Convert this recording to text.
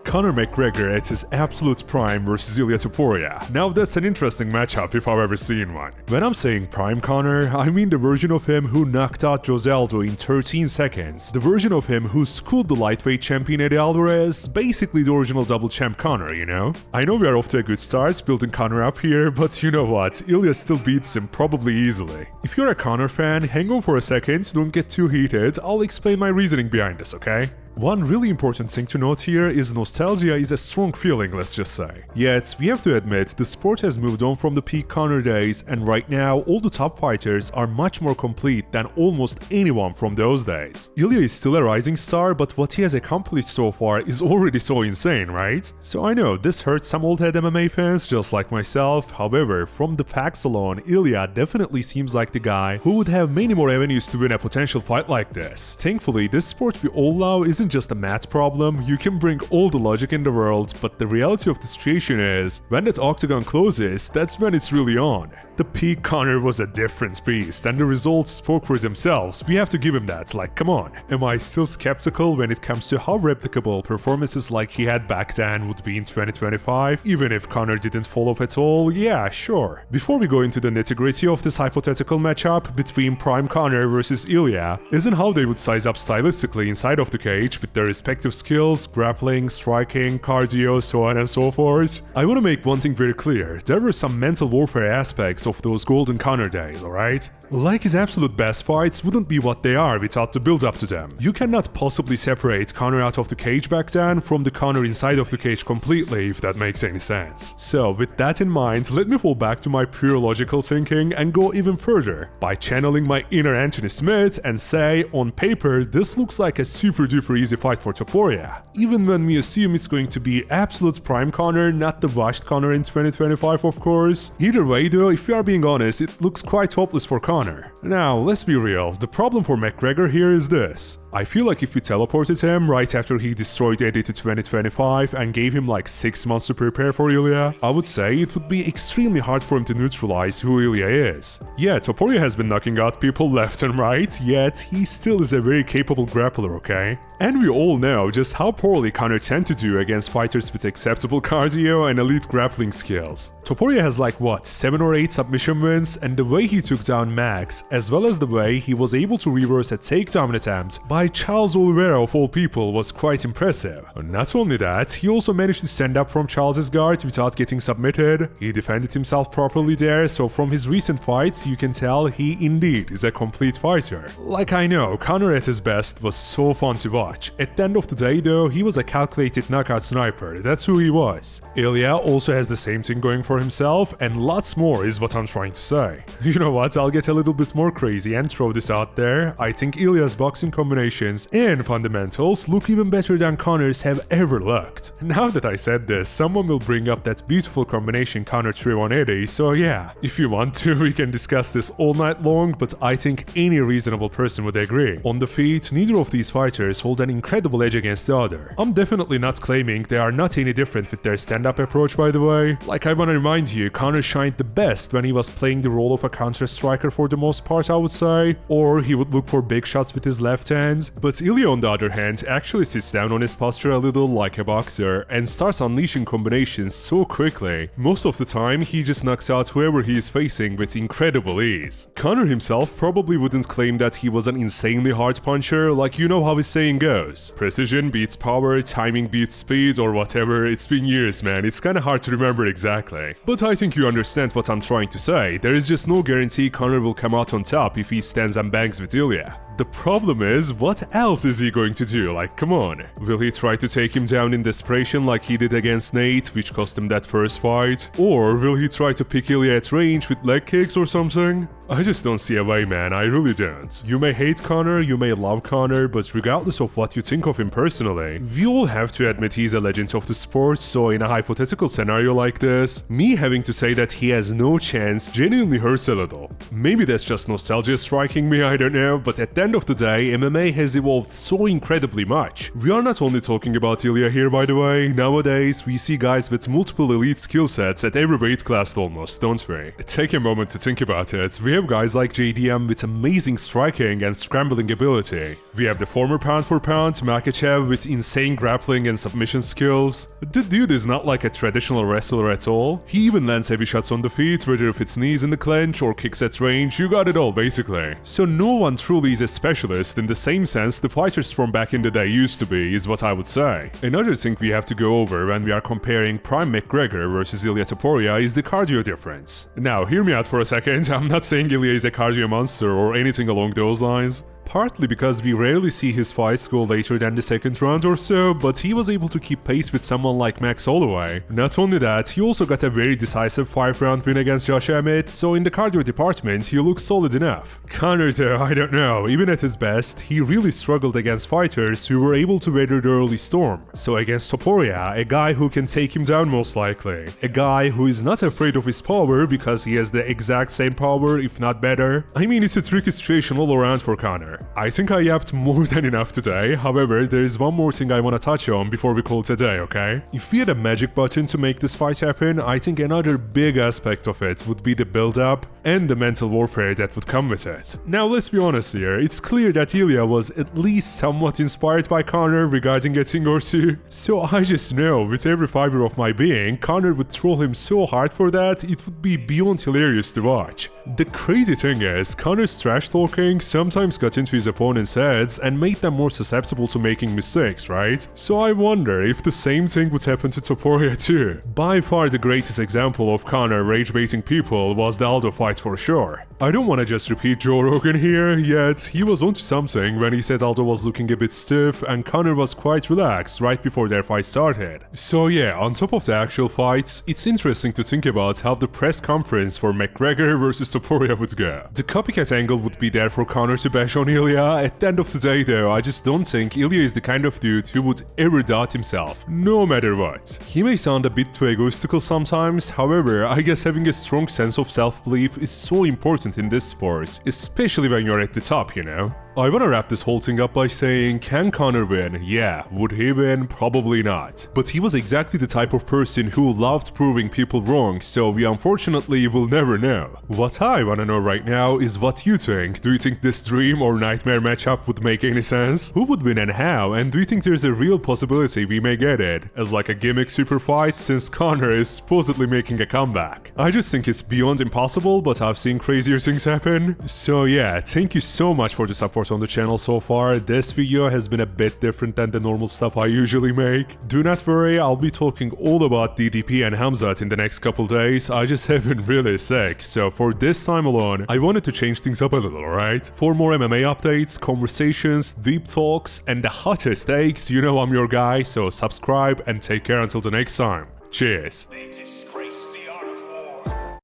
Conor McGregor at his absolute prime versus Ilia Topuria. Now that's an interesting matchup if I've ever seen one. When I'm saying prime Conor, I mean the version of him who knocked out Jose Aldo in 13 seconds, the version of him who schooled the lightweight champion Eddie Alvarez, basically the original double champ Conor, you know? I know we are off to a good start building Conor up here, but you know what, Ilia still beats him probably easily. If you're a Conor fan, hang on for a second, don't get too heated, I'll explain my reasoning behind this, okay? One really important thing to note here is nostalgia is a strong feeling, let's just say. Yet, we have to admit, the sport has moved on from the peak Conor days, and right now, all the top fighters are much more complete than almost anyone from those days. Ilia is still a rising star, but what he has accomplished so far is already so insane, right? So I know, this hurts some old head MMA fans just like myself, however, from the facts alone, Ilia definitely seems like the guy who would have many more avenues to win a potential fight like this. Thankfully, this sport we all love isn't just a math problem. You can bring all the logic in the world, but the reality of the situation is, when that octagon closes, that's when it's really on. The peak Conor was a different beast, and the results spoke for themselves. We have to give him that, like, come on. Am I still skeptical when it comes to how replicable performances like he had back then would be in 2025, even if Conor didn't fall off at all? Yeah, sure. Before we go into the nitty-gritty of this hypothetical matchup between prime Conor versus Ilia, isn't how they would size up stylistically inside of the cage with their respective skills, grappling, striking, cardio, so on and so forth. I want to make one thing very clear, there were some mental warfare aspects of those golden Conor days, alright? Like his absolute best fights wouldn't be what they are without the build up to them. You cannot possibly separate Conor out of the cage back then from the Conor inside of the cage completely, if that makes any sense. So with that in mind, let me fall back to my pure logical thinking and go even further by channeling my inner Anthony Smith and say, on paper, this looks like a super duper easy fight for Topuria. Even when we assume it's going to be absolute prime Conor, not the washed Conor in 2025 of course. Either way though, if we are being honest, it looks quite hopeless for Conor. Now, let's be real, the problem for McGregor here is this. I feel like if we teleported him right after he destroyed Eddie to 2025 and gave him like 6 months to prepare for Ilia, I would say it would be extremely hard for him to neutralize who Ilia is. Yeah, Topuria has been knocking out people left and right, yet he still is a very capable grappler, okay? And we all know just how poorly Conor tend to do against fighters with acceptable cardio and elite grappling skills. Topuria has like what, 7 or 8 submission wins, and the way he took down Max, as well as the way he was able to reverse a takedown attempt by Charles Oliveira of all people was quite impressive. Not only that, he also managed to stand up from Charles's guard without getting submitted. He defended himself properly there, so from his recent fights you can tell he indeed is a complete fighter. Like I know, Conor at his best was so fun to watch. At the end of the day though, he was a calculated knockout sniper, that's who he was. Ilia also has the same thing going for himself, and lots more is what I'm trying to say. You know what, I'll get a little bit more crazy and throw this out there. I think Ilia's boxing combinations and fundamentals look even better than Conor's have ever looked. Now that I said this, someone will bring up that beautiful combination Conor threw on Eddie, so yeah, if you want to, we can discuss this all night long, but I think any reasonable person would agree. On the feet, neither of these fighters hold an incredible edge against the other. I'm definitely not claiming they are not any different with their stand-up approach, by the way. Like, I wanna remind you, Conor shined the best when he was playing the role of a counter-striker for the most part, I would say, or he would look for big shots with his left hand. But Ilia, on the other hand, actually sits down on his posture a little like a boxer and starts unleashing combinations so quickly. Most of the time, he just knocks out whoever he is facing with incredible ease. Conor himself probably wouldn't claim that he was an insanely hard puncher, like you know how his saying goes. Precision beats power, timing beats speed, or whatever. It's been years, man, it's kinda hard to remember exactly. But I think you understand what I'm trying to say. There is just no guarantee Conor will come out on top if he stands and bangs with Ilia. The problem is, what else is he going to do? Like, come on. Will he try to take him down in desperation like he did against Nate, which cost him that first fight? Or will he try to pick Ilia at range with leg kicks or something? I just don't see a way, man, I really don't. You may hate Conor, you may love Conor, but regardless of what you think of him personally, we all have to admit he's a legend of the sport, so in a hypothetical scenario like this, me having to say that he has no chance genuinely hurts a little. Maybe that's just nostalgia striking me, I don't know, but at the end of the day, MMA has evolved so incredibly much. We are not only talking about Ilia here, by the way. Nowadays, we see guys with multiple elite skill sets at every weight class almost, don't we? Take a moment to think about it. We have guys like JDM with amazing striking and scrambling ability. We have the former pound for pound Makhachev with insane grappling and submission skills. The dude is not like a traditional wrestler at all. He even lands heavy shots on the feet, whether if it's knees in the clinch or kicks at range, you got it all basically. So no one truly is a specialist in the same sense the fighters from back in the day used to be, is what I would say. Another thing we have to go over when we are comparing Prime McGregor versus Ilia Topuria is the cardio difference. Now hear me out for a second, I'm not saying Ilia is a cardio monster or anything along those lines. Partly because we rarely see his fights go later than the second round or so, but he was able to keep pace with someone like Max Holloway. Not only that, he also got a very decisive 5-round win against Josh Emmett, so in the cardio department he looks solid enough. Conor though, I don't know, even at his best, he really struggled against fighters who were able to weather the early storm. So against Topuria, a guy who can take him down most likely, a guy who is not afraid of his power because he has the exact same power, if not better. I mean, it's a tricky situation all around for Conor. I think I yapped more than enough today, however, there is one more thing I wanna touch on before we call it a day, okay? If we had a magic button to make this fight happen, I think another big aspect of it would be the build-up and the mental warfare that would come with it. Now let's be honest here, it's clear that Ilia was at least somewhat inspired by Conor regarding a thing or two, so I just know with every fiber of my being, Conor would troll him so hard for that, it would be beyond hilarious to watch. The crazy thing is, Conor's trash talking sometimes got into his opponent's heads and made them more susceptible to making mistakes, right? So I wonder if the same thing would happen to Topuria too. By far the greatest example of Conor rage-baiting people was the Aldo fight for sure. I don't want to just repeat Joe Rogan here, yet he was onto something when he said Aldo was looking a bit stiff and Conor was quite relaxed right before their fight started. So yeah, on top of the actual fights, it's interesting to think about how the press conference for McGregor versus Topuria would go. The copycat angle would be there for Conor to bash on Ilia. At the end of the day though, I just don't think Ilia is the kind of dude who would ever doubt himself, no matter what. He may sound a bit too egoistical sometimes, however, I guess having a strong sense of self-belief is so important in this sport, especially when you're at the top, you know? I wanna wrap this whole thing up by saying, can Conor win? Yeah. Would he win? Probably not. But he was exactly the type of person who loved proving people wrong, so we unfortunately will never know. What I wanna know right now is what you think. Do you think this dream or nightmare matchup would make any sense? Who would win and how? And do you think there's a real possibility we may get it as like a gimmick super fight since Conor is supposedly making a comeback? I just think it's beyond impossible, but I've seen crazier things happen. So yeah, thank you so much for the support on the channel so far. This video has been a bit different than the normal stuff I usually make. Do not worry, I'll be talking all about DDP and Hamzat in the next couple days. I just have been really sick, so for this time alone, I wanted to change things up a little, alright? For more MMA updates, conversations, deep talks, and the hottest takes, you know I'm your guy, so subscribe and take care until the next time. Cheers!